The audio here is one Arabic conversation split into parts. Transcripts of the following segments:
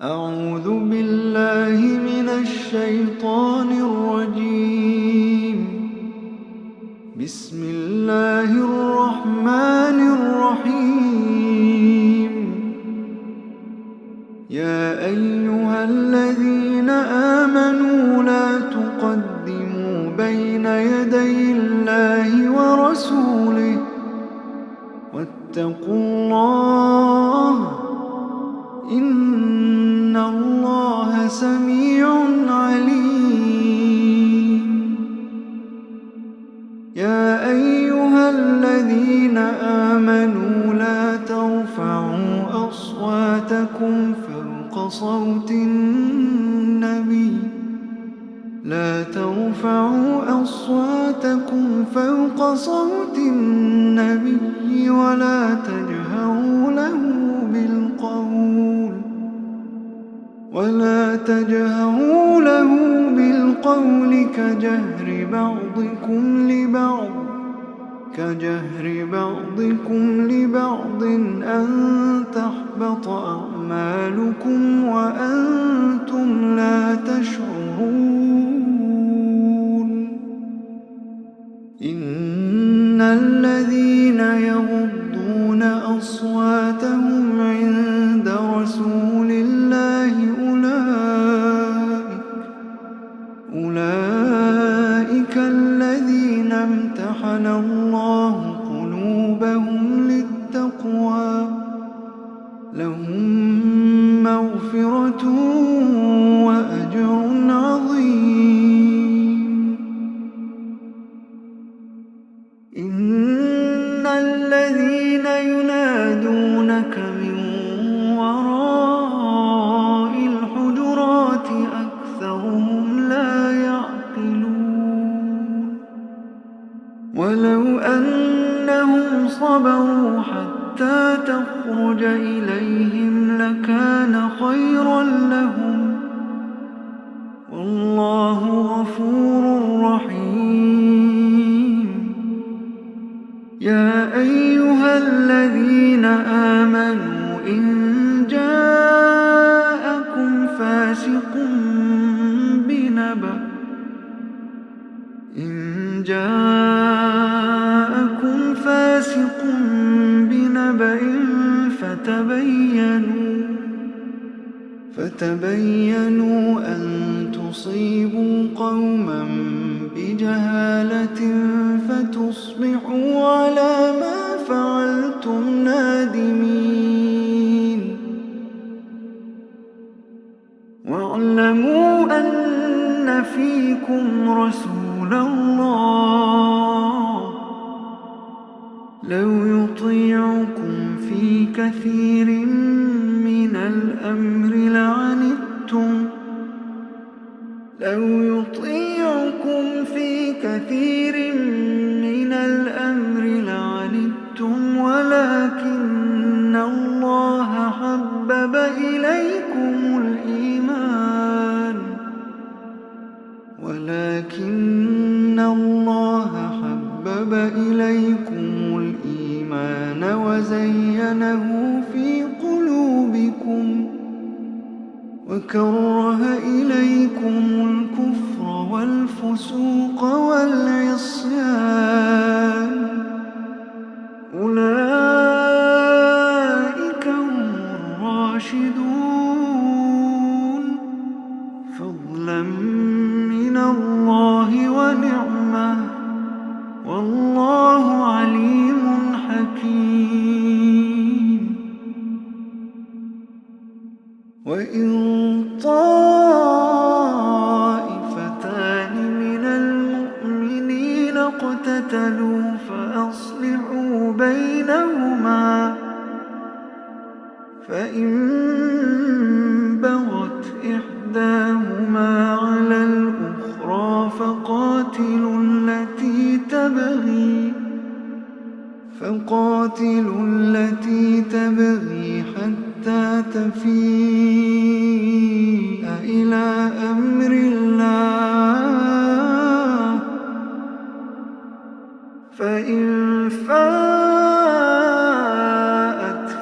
أعوذ بالله من الشيطان الرجيم. بسم الله الرحمن الرحيم. يا أيها الذين آمنوا لا تقدموا بين يدي الله ورسوله واتقوا الله إن الله سميع عليم. يا أيها الذين آمنوا لا ترفعوا أصواتكم فوق صوت النبي ولا تجهروا له بالقول كجهر بعضكم لبعض أن تحبط أعمالكم وأنتم لا تشعرون. إن الذين يغضون أصواتهم عند رسول الله أولئك الذين امتحن الله قلوبهم للتقوى لهم مغفرة وأجر عظيم. إن الذين ينادونك من وراء الحجرات أكثرهم لا يعقلون. ولو أنهم صبروا حتى تخرج إليهم لكان خيرا لهم والله غفور رحيم. يا أيها الذين آمنوا إن جاءكم فاسق بنبأ فتبينوا أن تصيبوا قوما بجهالة فتصبحوا على ما فعلتم نادمين. واعلموا أن فيكم رسول الله لو يطيعكم في كثير من الأمر لعنتم ولكن الله حبب إليكم الإيمان وزينه في قلوبكم وكره إليكم الكفر والفسوق والعصيان أولئك هم الراشدون فضلا من الله ونعمة والله عليم حكيم. وإن طائفتان من المؤمنين اقتتلوا فأصلحوا بينهما فإن بغت إحداهما على الأخرى فقاتلوا التي تبغي حتى تفيء إلى أمر الله فإن فاءت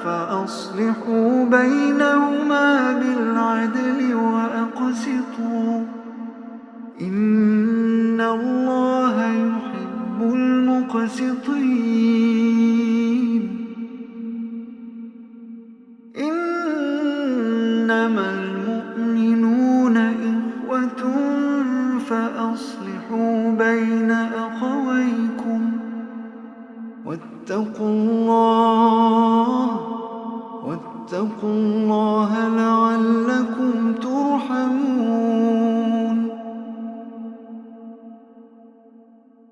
فأصلحوا بينهما بالعدل إن الله يحب المقسطين. إنما المؤمنون إخوة فأصلحوا بين أخويكم واتقوا الله لعلكم ترحمون.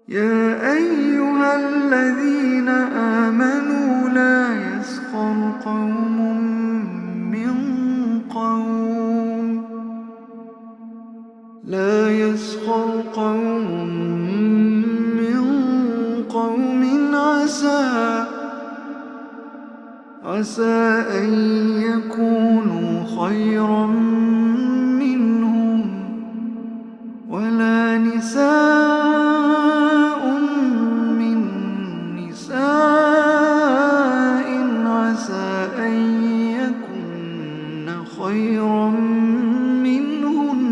يا أيها الذين آمنوا لا يسخر قوم من قوم عسى أن يكونوا خيرا منهم، ولا نساء من نساء عسى أن يكن خيرا منهن.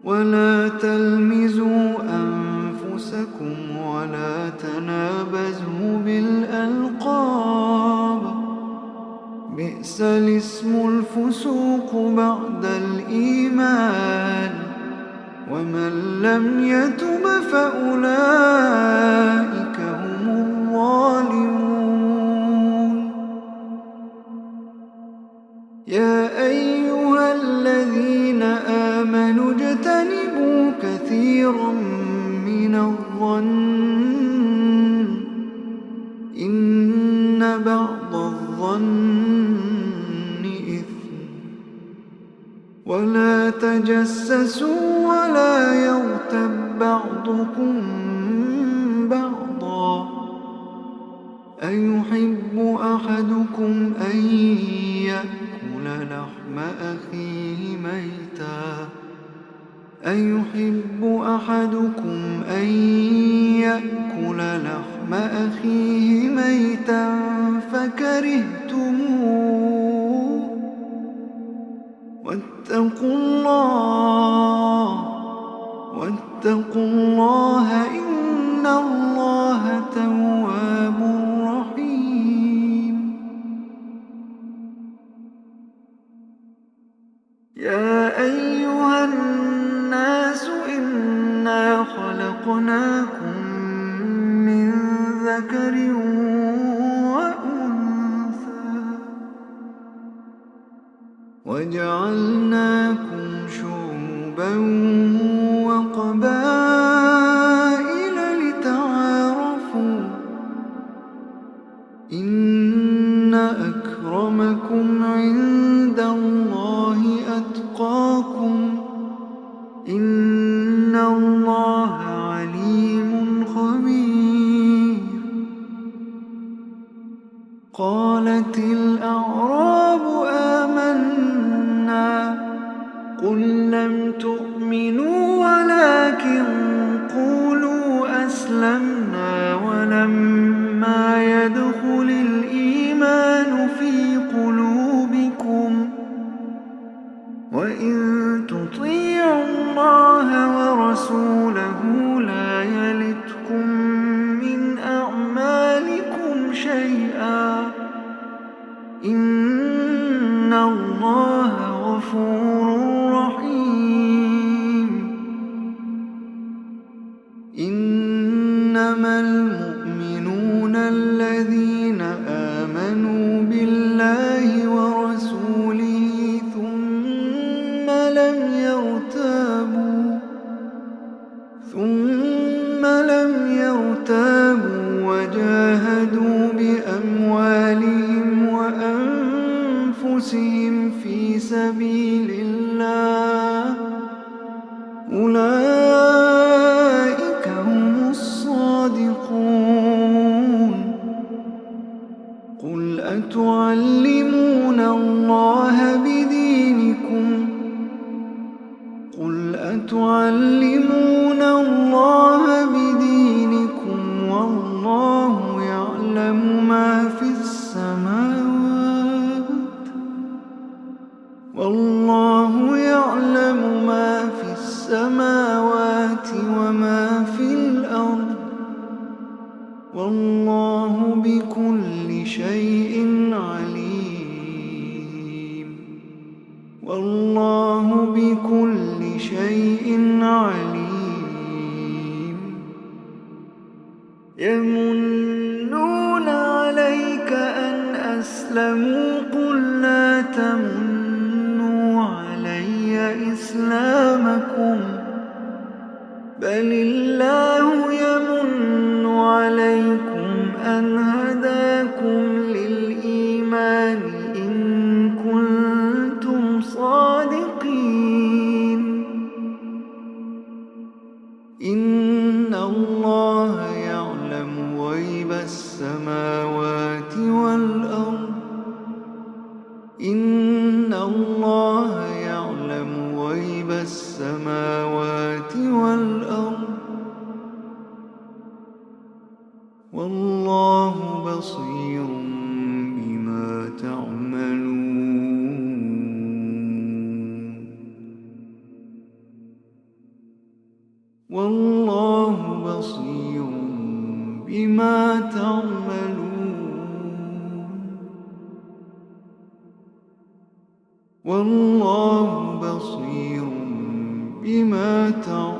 ولا تلمزوا أنفسكم ولا تنابزوا بالألقاب، بئس الاسم الفسوق بعد الإيمان، ومن لم يتب فأولئك هم الظالمون. يا أيها الذين آمنوا اجتنبوا كثيرا من الظن، إن بعض الظن إثم، ولا تجسسوا ولا يغتب بعضكم بعضا، أيحب أحدكم أن يأكل لحم أخيه ميتا فكرهتموه، واتقوا الله إن الله تواب رحيم. يا أيها الناس إنا خلقناكم من ذكر وأنثى وجعلناكم شعوبا وقبائل لتعارفوا، إن أكرمكم عند الله أتقاكم، إن الله عليم خبير. قالت الأعراب آمنا، قل لم تؤمنوا ولكن قولوا أسلمنا ولما يدخل الإيمان في قلوبكم، وإن تطيعوا الله ورسوله لا يلتكم من أعمالكم شيئا، إن الله غفور رحيم. إنما المؤمنون الذين آمنوا بالله ورسوله ثم لم يرتابوا وجاهدوا بأموالهم وأنفسهم في سبيل الله، أولئك هم الصادقون. قل أتعلمون الله بدينكم والله يعلم ما في السماوات والله يعلم ما بكل شيء عليم. يمنون عليك أن أسلموا قل لا تمنوا علي إسلامكم بل الله يمن عليكم أن هداكم للإيمان إن كنتم صادقين. إن الله يعلم غيب السماوات والأرض. إن الله يعلم غيب السماوات والأرض والله بصير بما تعملون. والله بصير بما تعملون. والله بصير بما تعملون.